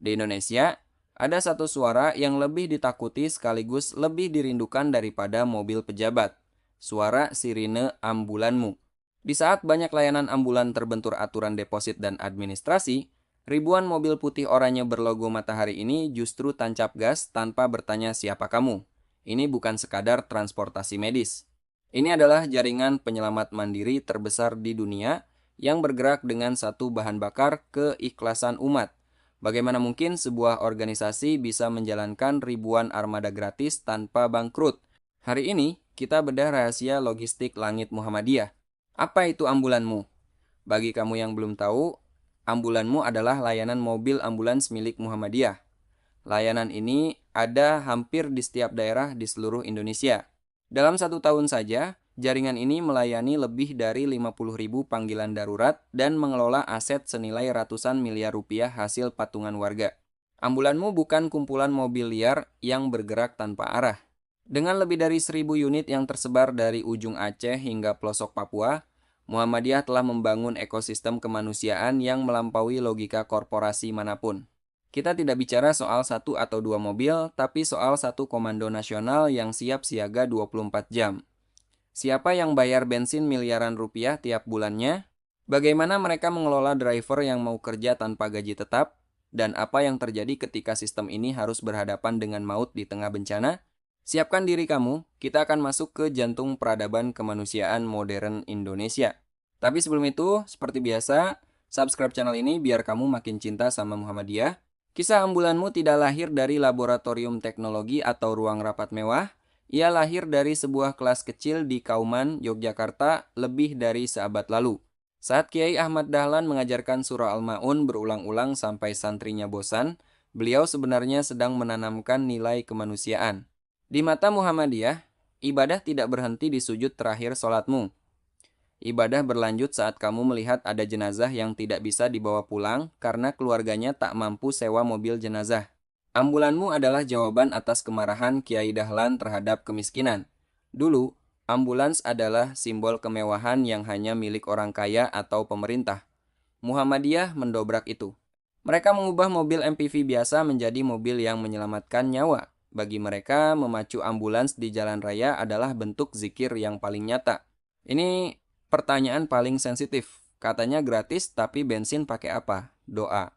Di Indonesia, ada satu suara yang lebih ditakuti sekaligus lebih dirindukan daripada mobil pejabat. Suara sirine ambulanmu. Di saat banyak layanan ambulan terbentur aturan deposit dan administrasi, ribuan mobil putih oranye berlogo matahari ini justru tancap gas tanpa bertanya siapa kamu. Ini bukan sekadar transportasi medis. Ini adalah jaringan penyelamat mandiri terbesar di dunia yang bergerak dengan satu bahan bakar keikhlasan umat. Bagaimana mungkin sebuah organisasi bisa menjalankan ribuan armada gratis tanpa bangkrut? Hari ini, kita bedah rahasia logistik Langit Muhammadiyah. Apa itu ambulanmu? Bagi kamu yang belum tahu, ambulanmu adalah layanan mobil ambulans milik Muhammadiyah. Layanan ini ada hampir di setiap daerah di seluruh Indonesia. Dalam satu tahun saja, jaringan ini melayani lebih dari 50.000 panggilan darurat dan mengelola aset senilai ratusan miliar rupiah hasil patungan warga. Ambulanmu bukan kumpulan mobil liar yang bergerak tanpa arah. Dengan lebih dari 1.000 unit yang tersebar dari ujung Aceh hingga pelosok Papua, Muhammadiyah telah membangun ekosistem kemanusiaan yang melampaui logika korporasi manapun. Kita tidak bicara soal satu atau dua mobil, tapi soal satu komando nasional yang siap siaga 24 jam. Siapa yang bayar bensin miliaran rupiah tiap bulannya? Bagaimana mereka mengelola driver yang mau kerja tanpa gaji tetap? Dan apa yang terjadi ketika sistem ini harus berhadapan dengan maut di tengah bencana? Siapkan diri kamu, kita akan masuk ke jantung peradaban kemanusiaan modern Indonesia. Tapi sebelum itu, seperti biasa, subscribe channel ini biar kamu makin cinta sama Muhammadiyah. Kisah ambulanmu tidak lahir dari laboratorium teknologi atau ruang rapat mewah. Ia lahir dari sebuah kelas kecil di Kauman, Yogyakarta, lebih dari seabad lalu. Saat Kiai Ahmad Dahlan mengajarkan surah Al-Ma'un berulang-ulang sampai santrinya bosan, beliau sebenarnya sedang menanamkan nilai kemanusiaan. Di mata Muhammadiyah, ibadah tidak berhenti di sujud terakhir sholatmu. Ibadah berlanjut saat kamu melihat ada jenazah yang tidak bisa dibawa pulang karena keluarganya tak mampu sewa mobil jenazah. Ambulanmu adalah jawaban atas kemarahan Kiai Dahlan terhadap kemiskinan. Dulu, ambulans adalah simbol kemewahan yang hanya milik orang kaya atau pemerintah. Muhammadiyah mendobrak itu. Mereka mengubah mobil MPV biasa menjadi mobil yang menyelamatkan nyawa. Bagi mereka, memacu ambulans di jalan raya adalah bentuk zikir yang paling nyata. Ini pertanyaan paling sensitif. Katanya gratis, tapi bensin pakai apa? Doa.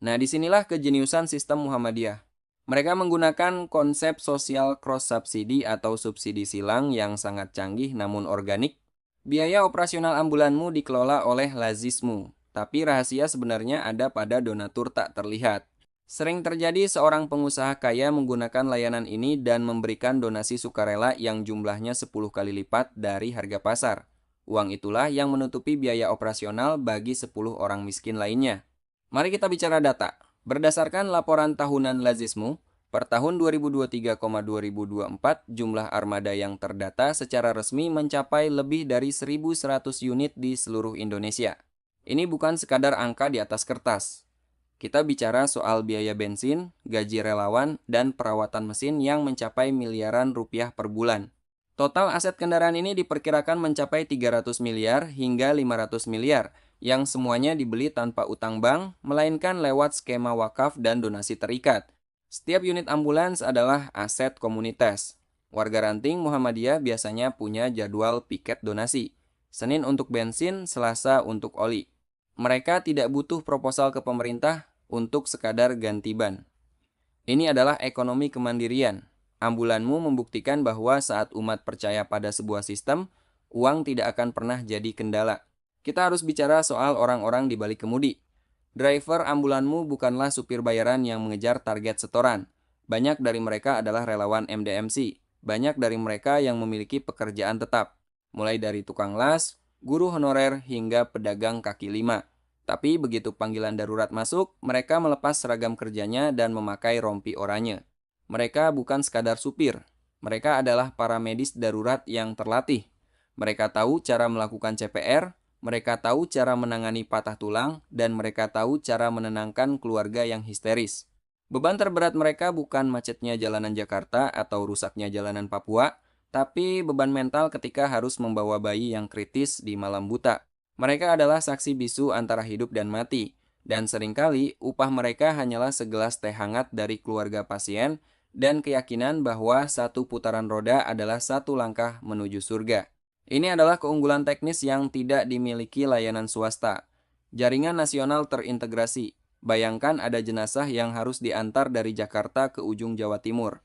Nah, disinilah kejeniusan sistem Muhammadiyah. Mereka menggunakan konsep sosial cross subsidi atau subsidi silang yang sangat canggih namun organik. Biaya operasional ambulanmu dikelola oleh Lazismu, tapi rahasia sebenarnya ada pada donatur tak terlihat. Sering terjadi seorang pengusaha kaya menggunakan layanan ini dan memberikan donasi sukarela yang jumlahnya 10 kali lipat dari harga pasar. Uang itulah yang menutupi biaya operasional bagi 10 orang miskin lainnya. Mari kita bicara data. Berdasarkan laporan tahunan Lazismu, per tahun 2023,2024 jumlah armada yang terdata secara resmi mencapai lebih dari 1.100 unit di seluruh Indonesia. Ini bukan sekadar angka di atas kertas. Kita bicara soal biaya bensin, gaji relawan, dan perawatan mesin yang mencapai miliaran rupiah per bulan. Total aset kendaraan ini diperkirakan mencapai 300 miliar hingga 500 miliar, yang semuanya dibeli tanpa utang bank, melainkan lewat skema wakaf dan donasi terikat. Setiap unit ambulans adalah aset komunitas. Warga ranting Muhammadiyah biasanya punya jadwal piket donasi. Senin untuk bensin, Selasa untuk oli. Mereka tidak butuh proposal ke pemerintah untuk sekadar ganti ban. Ini adalah ekonomi kemandirian. Ambulanmu membuktikan bahwa saat umat percaya pada sebuah sistem, uang tidak akan pernah jadi kendala. Kita harus bicara soal orang-orang di balik kemudi. Driver ambulanmu bukanlah supir bayaran yang mengejar target setoran. Banyak dari mereka adalah relawan MDMC. Banyak dari mereka yang memiliki pekerjaan tetap. Mulai dari tukang las, guru honorer, hingga pedagang kaki lima. Tapi begitu panggilan darurat masuk, mereka melepas seragam kerjanya dan memakai rompi oranye. Mereka bukan sekadar supir. Mereka adalah para medis darurat yang terlatih. Mereka tahu cara melakukan CPR, mereka tahu cara menangani patah tulang, dan mereka tahu cara menenangkan keluarga yang histeris. Beban terberat mereka bukan macetnya jalanan Jakarta atau rusaknya jalanan Papua, tapi beban mental ketika harus membawa bayi yang kritis di malam buta. Mereka adalah saksi bisu antara hidup dan mati. Dan seringkali upah mereka hanyalah segelas teh hangat dari keluarga pasien dan keyakinan bahwa satu putaran roda adalah satu langkah menuju surga. Ini adalah keunggulan teknis yang tidak dimiliki layanan swasta. Jaringan nasional terintegrasi. Bayangkan ada jenazah yang harus diantar dari Jakarta ke ujung Jawa Timur.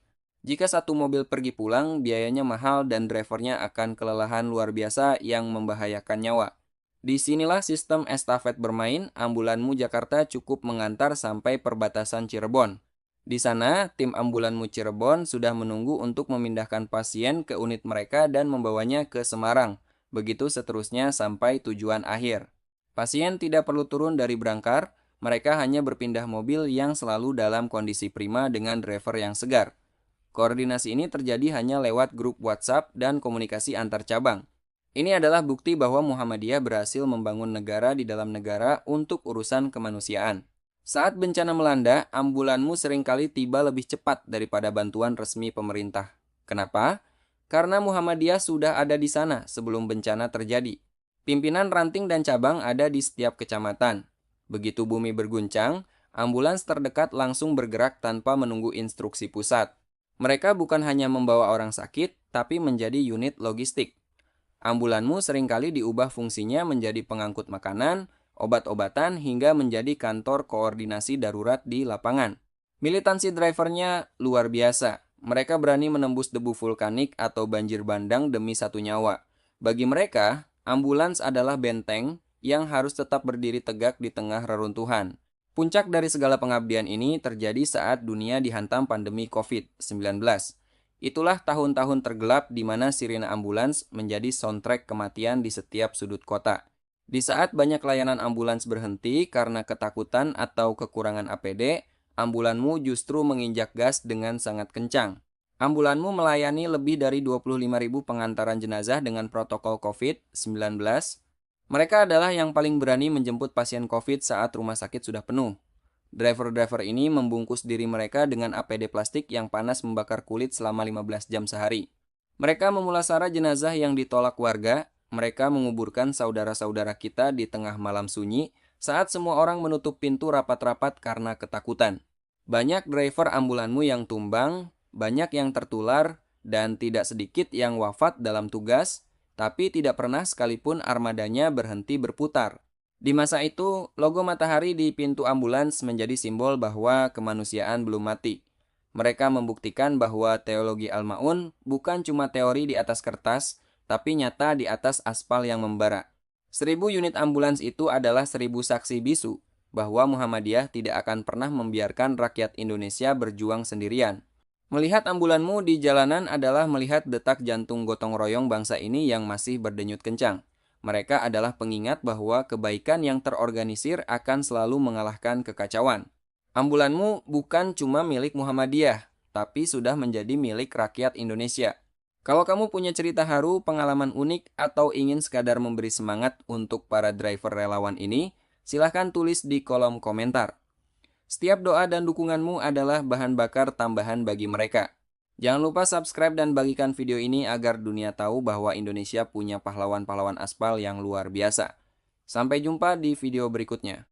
Jika satu mobil pergi pulang, biayanya mahal dan drivernya akan kelelahan luar biasa yang membahayakan nyawa. Disinilah sistem estafet bermain, ambulanmu Jakarta cukup mengantar sampai perbatasan Cirebon. Di sana, tim ambulanmu Cirebon sudah menunggu untuk memindahkan pasien ke unit mereka dan membawanya ke Semarang. Begitu seterusnya sampai tujuan akhir. Pasien tidak perlu turun dari berangkar, mereka hanya berpindah mobil yang selalu dalam kondisi prima dengan driver yang segar. Koordinasi ini terjadi hanya lewat grup WhatsApp dan komunikasi antar cabang. Ini adalah bukti bahwa Muhammadiyah berhasil membangun negara di dalam negara untuk urusan kemanusiaan. Saat bencana melanda, ambulanmu seringkali tiba lebih cepat daripada bantuan resmi pemerintah. Kenapa? Karena Muhammadiyah sudah ada di sana sebelum bencana terjadi. Pimpinan ranting dan cabang ada di setiap kecamatan. Begitu bumi berguncang, ambulans terdekat langsung bergerak tanpa menunggu instruksi pusat. Mereka bukan hanya membawa orang sakit, tapi menjadi unit logistik. Ambulanmu seringkali diubah fungsinya menjadi pengangkut makanan, obat-obatan, hingga menjadi kantor koordinasi darurat di lapangan. Militansi drivernya luar biasa. Mereka berani menembus debu vulkanik atau banjir bandang demi satu nyawa. Bagi mereka, ambulans adalah benteng yang harus tetap berdiri tegak di tengah reruntuhan. Puncak dari segala pengabdian ini terjadi saat dunia dihantam pandemi COVID-19. Itulah tahun-tahun tergelap di mana sirine ambulans menjadi soundtrack kematian di setiap sudut kota. Di saat banyak layanan ambulans berhenti karena ketakutan atau kekurangan APD, ambulanmu justru menginjak gas dengan sangat kencang. Ambulanmu melayani lebih dari 25.000 pengantaran jenazah dengan protokol COVID-19. Mereka adalah yang paling berani menjemput pasien COVID saat rumah sakit sudah penuh. Driver-driver ini membungkus diri mereka dengan APD plastik yang panas membakar kulit selama 15 jam sehari. Mereka memulasara jenazah yang ditolak warga, mereka menguburkan saudara-saudara kita di tengah malam sunyi saat semua orang menutup pintu rapat-rapat karena ketakutan. Banyak driver ambulanmu yang tumbang, banyak yang tertular, dan tidak sedikit yang wafat dalam tugas, tapi tidak pernah sekalipun armadanya berhenti berputar. Di masa itu, logo matahari di pintu ambulans menjadi simbol bahwa kemanusiaan belum mati. Mereka membuktikan bahwa teologi Al-Ma'un bukan cuma teori di atas kertas, tapi nyata di atas aspal yang membara. 1.000 unit ambulans itu adalah 1.000 saksi bisu bahwa Muhammadiyah tidak akan pernah membiarkan rakyat Indonesia berjuang sendirian. Melihat ambulanmu di jalanan adalah melihat detak jantung gotong royong bangsa ini yang masih berdenyut kencang. Mereka adalah pengingat bahwa kebaikan yang terorganisir akan selalu mengalahkan kekacauan. Ambulanmu bukan cuma milik Muhammadiyah, tapi sudah menjadi milik rakyat Indonesia. Kalau kamu punya cerita haru, pengalaman unik, atau ingin sekadar memberi semangat untuk para driver relawan ini, silahkan tulis di kolom komentar. Setiap doa dan dukunganmu adalah bahan bakar tambahan bagi mereka. Jangan lupa subscribe dan bagikan video ini agar dunia tahu bahwa Indonesia punya pahlawan-pahlawan aspal yang luar biasa. Sampai jumpa di video berikutnya.